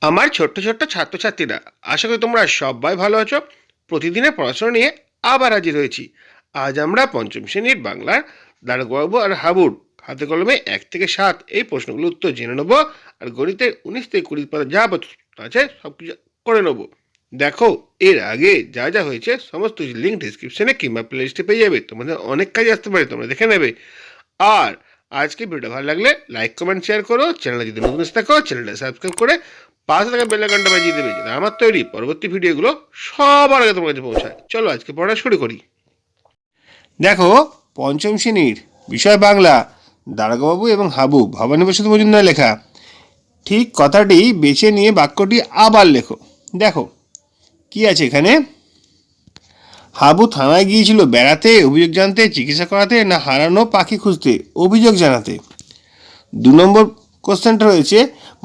আমার ছোট্ট ছোট্ট ছাত্রছাত্রীরা, আশা করি তোমরা সবাই ভালো আছো। প্রতিদিনের পড়াশোনা নিয়ে আবার হাজির হয়েছি। আজ আমরা পঞ্চম শ্রেণীর বাংলার দারোগাবাবু আর হাবুর হাতে কলমে 1 থেকে 7 এই প্রশ্নগুলোর উত্তর জেনে নেবো। আর গণিতের 19 থেকে 20 পাতা যা আছে সব কিছু করে নেবো। দেখো, এর আগে যা যা হয়েছে সমস্ত লিঙ্ক ডিসক্রিপশনে কিংবা প্লে লিস্টে পেয়ে যাবে। তোমাদের অনেক কাজে আসতে পারে, তোমরা দেখে নেবে। আর আজকে ভিডিওটা ভালো লাগলে লাইক কমেন্ট শেয়ার করো। চ্যানেলে যদি নতুন এসে থাকো চ্যানেলটা সাবস্ক্রাইব করে পাশে থাকা বেল আইকনটা বাজিয়ে দেবে, যাতে আমার তৈরি পরবর্তী ভিডিওগুলো সবার আগে তোমার কাছে পৌঁছায়। চলো আজকে পড়া শুরু করি। দেখো, পঞ্চম শ্রেণীর বিষয় বাংলা, দারোগাবাবু এবং হাবু, ভবানীপ্রসাদ মজুমদার লেখা। ঠিক কথাটি বেছে নিয়ে বাক্যটি আবার লেখো। দেখো কি আছে এখানে। হাবু থানায় গিয়েছিল বেড়াতে, অভিযোগ জানাতে, চিকিৎসা করাতে, না হারানো পাখি খুঁজতে, অভিযোগ জানাতে। 2 নম্বর কোশ্চেনটা রয়েছে,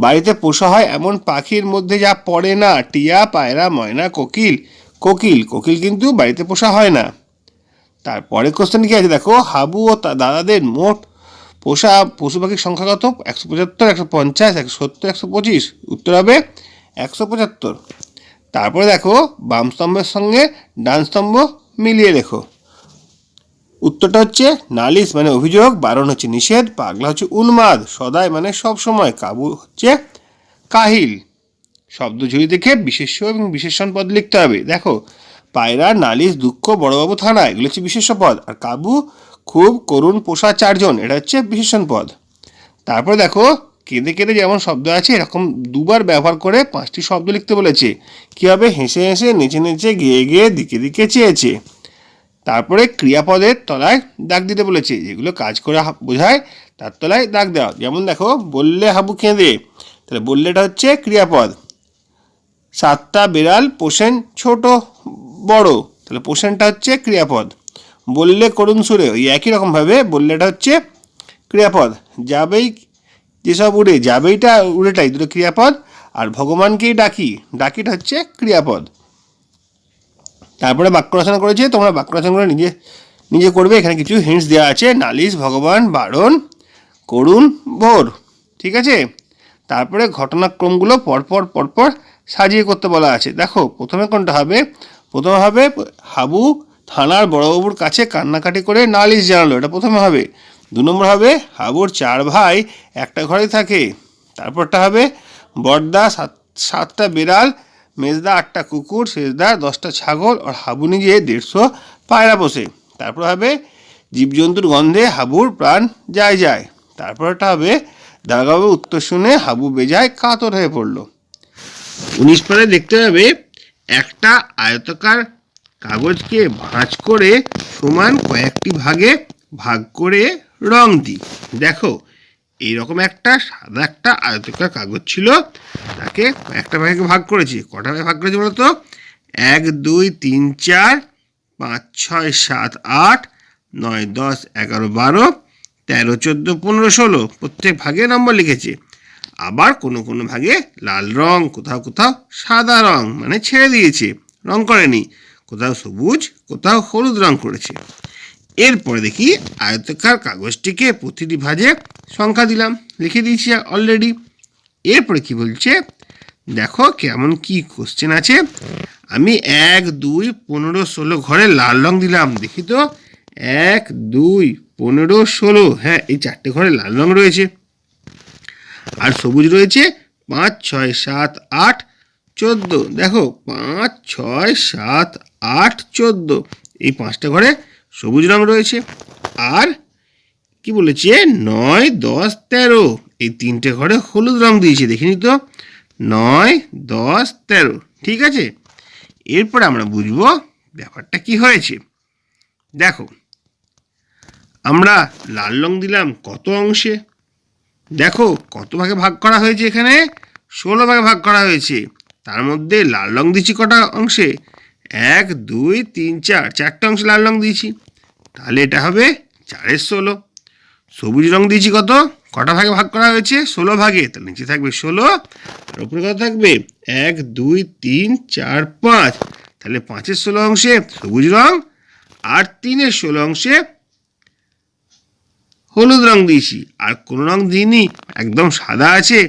বাড়িতে পোষা হয় এমন পাখির মধ্যে যা পড়ে না, টিয়া, পায়রা, ময়না, কোকিল। কোকিল কোকিল কিন্তু বাড়িতে পোষা হয় না। তারপরে কোশ্চেন কি আছে দেখো, হাবু ও তার দাদাদের মোট পোষা পশু পাখির সংখ্যা কত? 175, 150, 170, 125। উত্তর হবে 175। তারপরে দেখো, বাম স্তম্ভের সঙ্গে ডান স্তম্ভ মিলিয়ে লেখো। উত্তরটা হচ্ছে নালিশ মানে অভিযোগ, বারণ হচ্ছে নিষেধ, পাগলা হচ্ছে উন্মাদ, সদাই মানে সব সময়, কাবু হচ্ছে কাহিল। শব্দ ঝুড়ি দেখে বিশেষ্য এবং বিশেষণ পদ লিখতে হবে। দেখো, পায়রা, নালিশ, দুঃখ, বড়বাবু থানা, এগুলো হচ্ছে বিশেষ্য পদ। আর কাবু খুব, করুণ, পোষা, 4 জন, এটা হচ্ছে বিশেষণ পদ। তারপরে দেখো, কেঁদে কেঁদে যেমন শব্দ আছে এরকম 2বার ব্যবহার করে 5টি শব্দ লিখতে বলেছে। কী হবে? হেসে হেসে, নেচে নেচে, গেয়ে গেয়ে, দিকে দিকে, চেয়েছে। তারপরে ক্রিয়াপদের তলায় দাগ দিতে বলেছে, যেগুলো কাজ করে বোঝায় তার তলায় দাগ দেওয়া। যেমন দেখো, বললে হাবু কেঁদে, তাহলে বললেটা হচ্ছে ক্রিয়াপদ। 7টা বেড়াল পোষেন ছোট বড়, তাহলে পোষেনটা হচ্ছে ক্রিয়াপদ। বললে করুণ সুরে, ওই একই রকমভাবে বললেটা হচ্ছে ক্রিয়াপদ। যাবেই যেসব উড়ে, যাবেইটা উড়েটাই দুটো ক্রিয়াপদ। আর ভগবানকেই ডাকি, ডাকিটা হচ্ছে ক্রিয়াপদ। তারপরে বাক্য রচনা করেছে, তোমরা বাক্য রচনা করে নিজে নিজে করবে। এখানে কিছু হিন্টস দেওয়া আছে, নালিশ, ভগবান, বারণ, করুণ, ভোর। ঠিক আছে। তারপরে ঘটনাক্রমগুলো পরপর পরপর সাজিয়ে করতে বলা আছে। দেখো প্রথমে কোনটা হবে? প্রথমে হবে হাবু থানার বড়বাবুর কাছে কান্নাকাটি করে নালিশ জানালো, এটা প্রথমে হবে। 2 নম্বর হবে হাবুর 4 ভাই একটা ঘরে থাকে। তারপরটা হবে বড়দা 7টা বেড়াল, মেজদা 8টা কুকুর, শেষদা 10টা ছাগল, আর হাবু নিজে 150 পায়রা পোষে। তারপর হবে জীবজন্তুর গন্ধে হাবুর প্রাণ যায় যায়। তারপরটা হবে দারোগাবাবুর উত্তর শুনে হাবু বেজায় কাতর হয়ে পড়ল। 19 পরে দেখতে হবে, একটা আয়তাকার কাগজকে ভাঁজ করে সমান কয়েকটি ভাগে ভাগ করে রং দিই। দেখো, এইরকম একটা সাদা একটা আয়তাকার কাগজ ছিল, তাকে কয়েকটা ভাগে ভাগ করেছি। কটা ভাগে ভাগ করেছি বলতো? 1, 2, 3, 4, 5, 6, 7, 8, 9, 10, 11, 12, 13, 14, 15, 16 প্রত্যেক ভাগে নম্বর লিখেছে। আবার কোনো কোনো ভাগে লাল রং, কোথাও কোথাও সাদা রং মানে ছেড়ে দিয়েছে, রং করেনি, কোথাও সবুজ, কোথাও হলুদ রং করেছে। এরপরে দেখি, আয়তাকার কাগজটিকে প্রতিটি ভাঁজে সংখ্যা দিলাম, লিখে দিয়েছি অলরেডি। এরপরে কি বলছে দেখো, কেমন কি কোশ্চেন আছে। আমি 1, 2, 15, 16 ঘরে লাল রং দিলাম। দেখি তো, 1, 2, 15, 16, হ্যাঁ এই 4টে ঘরে লাল রং রয়েছে। আর সবুজ রয়েছে 5, 6, 7, 8, 14। দেখো 5, 6, 7, 8, 14, এই 5টা ঘরে সবুজ রং রয়েছে। আর কি বলেছে? 9, 10, 13, এই 3টে ঘরে হলুদ রং দিয়েছে। দেখিনি তো, 9, 10, 13। ঠিক আছে। এরপর আমরা বুঝবো ব্যাপারটা কি হয়েছে। দেখো, আমরা লাল রং দিলাম কত অংশে? দেখো কত ভাগে ভাগ করা হয়েছে, এখানে 16 ভাগে ভাগ করা হয়েছে। তার মধ্যে লাল রং দিয়েছি কটা অংশে? 1, 2, 3, 4, 4টে অংশে লাল রং দিয়েছি। তাহলে এটা হবে 4 × 16। সবুজ রং দিয়েছি কত? কটা ভাগে ভাগ করা হয়েছে? 16 ভাগে। তাহলে নিচে থাকবে 16, আর উপরে কত থাকবে? 1, 2, 3, 4, 5। তাহলে 5 × 16 অংশে সবুজ রং, আর 3 × 16 অংশে হলুদ রং দিয়েছি। আর কোনো রং দিইনি, একদম সাদা আছে।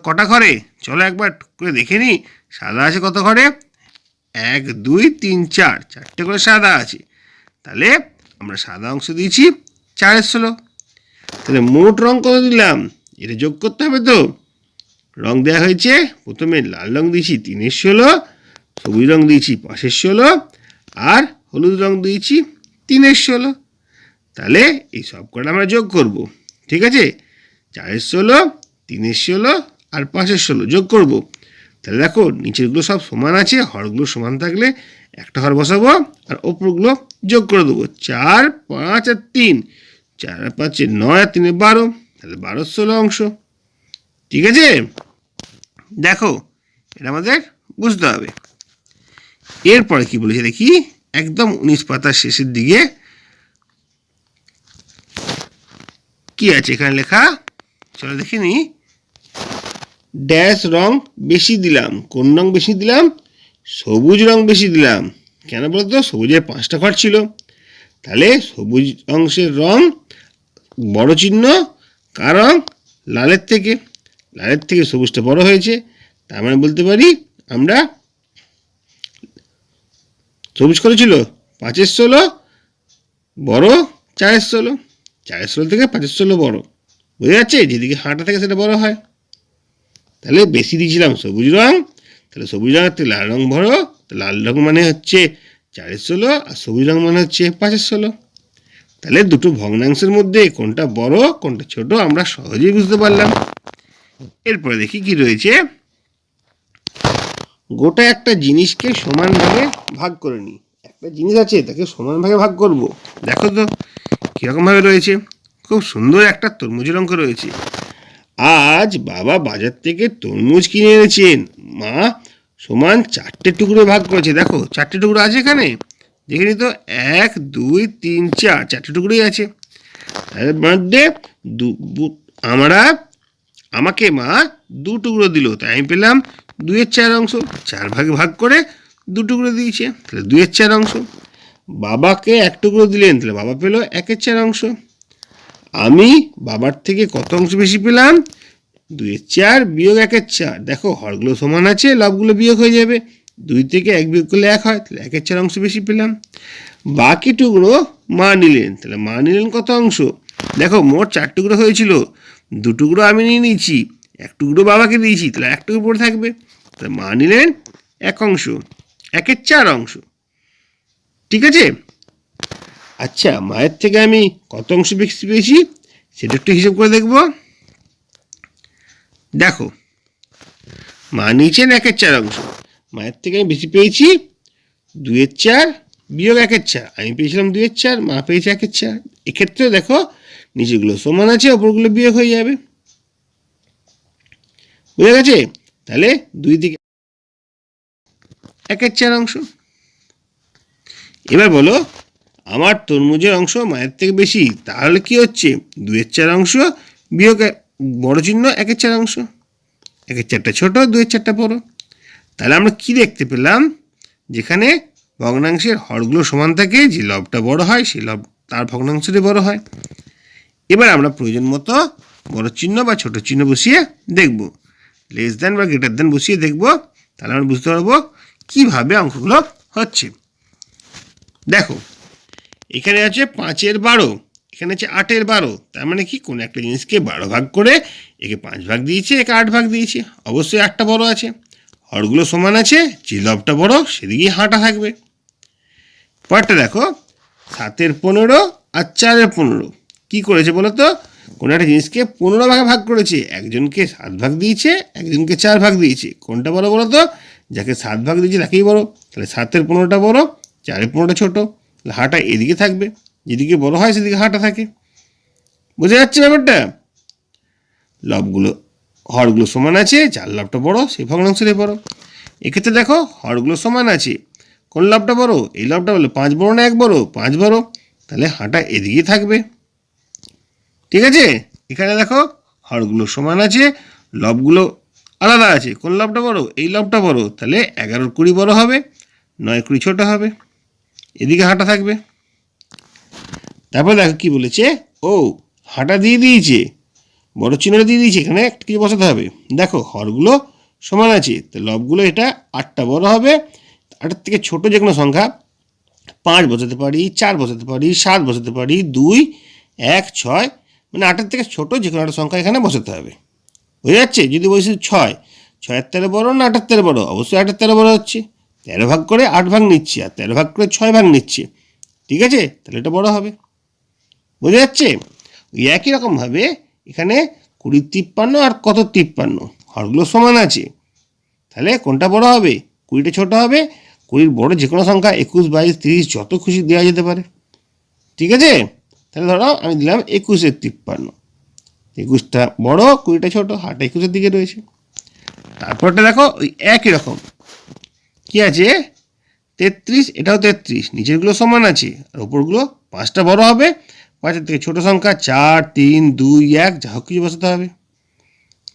কটা ঘরে? চলো একবার করে দেখে নিই। সাদা আছে কত ঘরে? 1 2 3 4, 4টে করে সাদা আছে। তাহলে আমরা সাদা অংশ দিয়েছি 4/16। তাহলে মোট রং কত দিলাম? এটা যোগ করতে হবে তো। রং দেওয়া হয়েছে, প্রথমে লাল রং দিয়েছি 3/16, সবুজ রং দিয়েছি 5/16, আর হলুদ রং দিয়েছি 3/16। তাহলে এই সব কটা আমরা যোগ করব। ঠিক আছে, 4/16, 3/16 আর 5/16 যোগ করব। তাহলে দেখো নিচেরগুলো সব সমান আছে, হরগুলো সমান থাকলে একটা হর বসাবো আর ওপরগুলো যোগ করে দেবো। 4 5 আর 3, 4 আর 5 9 আর 3 12, তাহলে 12/16 অংশ। ঠিক আছে, দেখো এটা আমাদের বুঝতে হবে। এরপরে কি বলেছে দেখি, একদম 19 পাতার শেষের দিকে কি আছে এখানে লেখা, চলো দেখে নি। ড্যাশ রং বেশি দিলাম। কোন রং বেশি দিলাম? সবুজ রং বেশি দিলাম। কেন বলতো? সবুজের 5টা ঘর ছিল, তাহলে সবুজ অংশের রং বড় চিহ্ন, কারণ লালের থেকে সবুজটা বড় হয়েছে। তার মানে বলতে পারি আমরা সবুজ করেছিল 5/16 বড় 4/16, 4/16 থেকে 5/16 বড়। বোঝা যাচ্ছে? যেদিকে হাঁটা থাকে সেটা বড় হয়। তাহলে বেশি দিয়েছিলাম সবুজ রং, তাহলে সবুজ রঙের থেকে লাল রং বড়, লাল রং মানে হচ্ছে 4/16 আর সবুজ রং মানে হচ্ছে 5/16। তাহলে দুটো ভগ্নাংশের মধ্যে কোনটা বড় কোনটা ছোট আমরা সহজেই বুঝতে পারলাম। এরপরে দেখি কি রয়েছে। গোটা একটা জিনিসকে সমান ভাগে ভাগ করে নিই। একটা জিনিস আছে তাকে সমান ভাগে ভাগ করব। দেখো তো কীরকম ভাবে রয়েছে। খুব সুন্দর একটা তরমুজের অঙ্ক রয়েছে। আজ বাবা বাজার থেকে তরমুজ কিনে এনেছেন। মা সমান 4টে টুকরো ভাগ করেছে। দেখো 4টে টুকরো আছে এখানে, দেখে নি তো। 1 2 3 4, 4টে টুকরোই আছে। তার মধ্যে আমাকে মা 2 টুকরো দিল, তাই আমি পেলাম 2/4 অংশ। 4 ভাগে ভাগ করে 2 টুকরো দিয়েছে, তাহলে 2/4 অংশ। বাবাকে 1 টুকরো দিলেন, তাহলে বাবা পেল 1/4 অংশ। আমি বাবার থেকে কত অংশ বেশি পেলাম? 2/4 বিয়োগ 1/4। দেখো হরগুলো সমান আছে, লবগুলো বিয়োগ হয়ে যাবে। 2 থেকে 1 বিয়োগ করলে 1 হয়, তাহলে 1/4 অংশ বেশি পেলাম। বাকি টুকরো মা নিলেন, তাহলে মা নিলেন কত অংশ? দেখো মোট 4 টুকরো হয়েছিল, 2 টুকরো আমি নিয়ে নিয়েছি, 1 টুকরো বাবাকে দিয়েছি, তাহলে 1 টুকরো পড়ে থাকবে। তাহলে মা নিলেন 1 অংশ, 1/4 অংশ। ঠিক আছে, আচ্ছা মায়ের থেকে আমি কত অংশ বেশি পেয়েছি সেটা একটু হিসাব করে দেখব। দেখো মা নিয়েছেন 1/4 অংশ, মায়ের থেকে আমি বেশি পেয়েছি 2/4 বিয়োগ 1/4। আমি পেয়েছিলাম 2/4, মা পেয়েছে 1/4। এক্ষেত্রে দেখো নিচেগুলো সমান আছে, ওপরগুলো বিয়োগ হয়ে যাবে। বুঝে গেছে? তাহলে 2 থেকে 1/4 অংশ। এবার বলো আমার তরমুজের অংশ মায়ের থেকে বেশি, তাহলে কি হচ্ছে? 2/4 অংশ বিয়োগ বড় চিহ্ন 1/4 অংশ। 1/4টা ছোট, 2/4টা বড়। তাহলে আমরা কি দেখতে পেলাম? যেখানে ভগ্নাংশের হরগুলো সমান থাকে, যে লবটা বড় হয় সেই লব তার ভগ্নাংশটি বড় হয়। এবার আমরা প্রয়োজন মতো বড় চিহ্ন বা ছোট চিহ্ন বসিয়ে দেখব, লেস দেন বা গ্রেটার দেন বসিয়ে দেখব। তাহলে আমরা বুঝতে পারবো কীভাবে অঙ্কগুলো হচ্ছে। দেখো এখানে আছে 5/12, এখানে আছে 8/12। তার মানে কি, কোনো একটা জিনিসকে 12 ভাগ করে একে 5 ভাগ দিয়েছে, একে 8 ভাগ দিয়েছে। অবশ্যই 8টা বড় আছে, হরগুলো সমান আছে, যে লবটা বড় সেদিকেই হাঁটা থাকবে। পরটা দেখো 7/15 আর 4/15। কি করেছে বলো তো? কোনো একটা জিনিসকে 15 ভাগে ভাগ করেছে, একজনকে 7 ভাগ দিয়েছে, একজনকে 4 ভাগ দিয়েছে। কোনটা বড় বলো তো? যাকে 7 ভাগ দিয়েছে তাকেই বড়। তাহলে 7/15টা বড়, 4/15টা ছোট। হাঁটা এদিকে থাকবে, যেদিকে বড় হয় সেদিকে হাঁটা থাকে। বোঝা যাচ্ছে ব্যাপারটা? হরগুলো সমান আছে, যার লবটা বড় সেই ভগ্নাংশটাই বড়। এক্ষেত্রে দেখো হরগুলো সমান আছে, কোন লবটা বড়? এই লবটা বলো 5 বড় না 1 বড়? 5 বড়, তাহলে হাঁটা এদিকে থাকবে। ঠিক আছে, এখানে দেখো হরগুলো সমান আছে, লবগুলো আলাদা আছে, কোন লবটা বড়? এই লবটা বড়, তাহলে 11 20 বড় হবে, 9 20 ছোট হবে, এদিকে হাঁটা থাকবে। তারপর দেখো কি বলেছে, ও হাঁটা দিয়ে দিয়েছে, বড় চিহ্নটা দিয়ে দিয়েছি, এখানে একটা কিছু বসাতে হবে। দেখো হরগুলো সমান আছে, তো লবগুলো এটা 8টা বড় হবে। 8টার থেকে ছোট যে কোনো সংখ্যা 5 বসাতে পারি, 4 বসাতে পারি, 7 বসাতে পারি, 2, 1, 6, মানে 8টার থেকে ছোট যে কোনো একটা সংখ্যা এখানে বসাতে হবে। বুঝে যাচ্ছে? যদি বলছি 6, 6-এর 13 বড় না 8-এর 13 বড়? অবশ্যই 8-এর 13 বড় হচ্ছে। 13 ভাগ করে 8 ভাগ নিচ্ছে, আর 13 ভাগ করে 6 ভাগ নিচ্ছে। ঠিক আছে? তাহলে এটা বড় হবে। বোঝা যাচ্ছে? ওই একই রকমভাবে এখানে 20, 53 আর কত 53, হরগুলো সমান আছে। তাহলে কোনটা বড় হবে? 20টা ছোট হবে। 20 বড় যে কোনো সংখ্যা 21, 22, 30 যত খুশি দেওয়া যেতে পারে। ঠিক আছে? তাহলে ধরো আমি দিলাম 21-এর 53। 21টা বড়, 20টা ছোট, হারটা 21-এর দিকে রয়েছে। তারপরটা দেখো ওই একই রকম কি আছে, 33, এটাও 33, নিচেরগুলো সমান আছে, আর ওপরগুলো 5টা বড় হবে। 5-এর থেকে ছোট সংখ্যা 4, 3, 2, 1 যা হোক কিছু বসাতে হবে।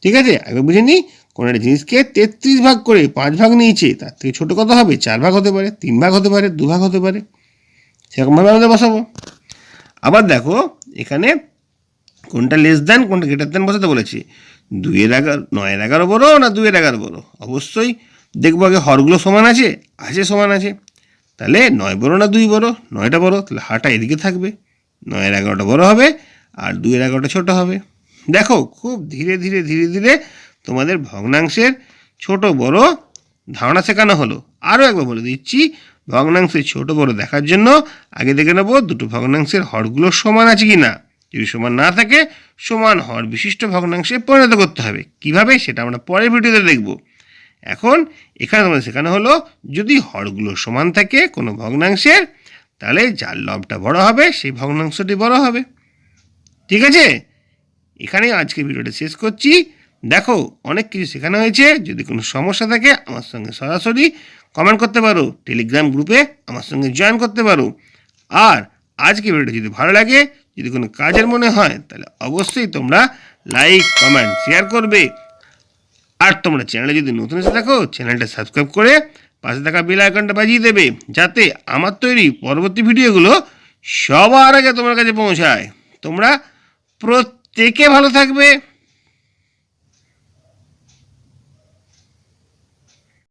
ঠিক আছে? একবার বুঝে নিই, কোনো একটা জিনিসকে 33 ভাগ করে 5 ভাগ নিয়েছে, তার থেকে ছোট কত হবে? 4 ভাগ হতে পারে, 3 ভাগ হতে পারে, 2 ভাগ হতে পারে। সেরকমভাবে আমাদের বসাবো। আবার দেখো এখানে কোনটা লেস দেন কোনটা গ্রেটার দেন বসাতে বলেছি। 9-এর 11 বড় না 2-এর 11 বড়? অবশ্যই দেখবো আগে হরগুলো সমান আছে, সমান আছে। তাহলে 9 বড় না 2 বড়? 9টা বড়, তাহলে হারটা এদিকে থাকবে। 9-এর 11টা বড় হবে আর 2-এর 11টা ছোট হবে। দেখো খুব ধীরে ধীরে ধীরে ধীরে তোমাদের ভগ্নাংশের ছোট বড় ধারণা শেখানো হলো। আরও একবার বলে দিচ্ছি, ভগ্নাংশের ছোট বড় দেখার জন্য আগে দেখে নেবো দুটো ভগ্নাংশের হরগুলো সমান আছে কি না। যদি সমান না থাকে সমান হর বিশিষ্ট ভগ্নাংশে পরিণত করতে হবে। কিভাবে সেটা আমরা পরের ভিডিওতে দেখব। এখন এখানে তোমাদের শেখানো হলো যদি হরগুলো সমান থাকে কোনো ভগ্নাংশের, তাহলে যার লবটা বড় হবে সেই ভগ্নাংশটি বড় হবে। ঠিক আছে? এখানেই আজকে ভিডিওটা শেষ করছি। দেখো অনেক কিছু শেখানো হয়েছে। যদি কোনো সমস্যা থাকে আমার সঙ্গে সরাসরি কমেন্ট করতে পারো, টেলিগ্রাম গ্রুপে আমার সঙ্গে জয়েন করতে পারো। আর আজকে ভিডিওটা যদি ভালো লাগে, যদি কোনো কাজের মনে হয়, তাহলে অবশ্যই তোমরা লাইক, কমেন্ট, শেয়ার করবে। আর তোমরা চ্যানেলে যদি নতুন এসে থাকো, চ্যানেলটা সাবস্ক্রাইব করে পাশে থাকা বেল আইকনটা বাজিয়ে দেবে, যাতে আমার তৈরি পরবর্তী ভিডিওগুলো সবার আগে তোমার কাছে পৌঁছায়। তোমরা প্রত্যেকে ভালো থাকবে।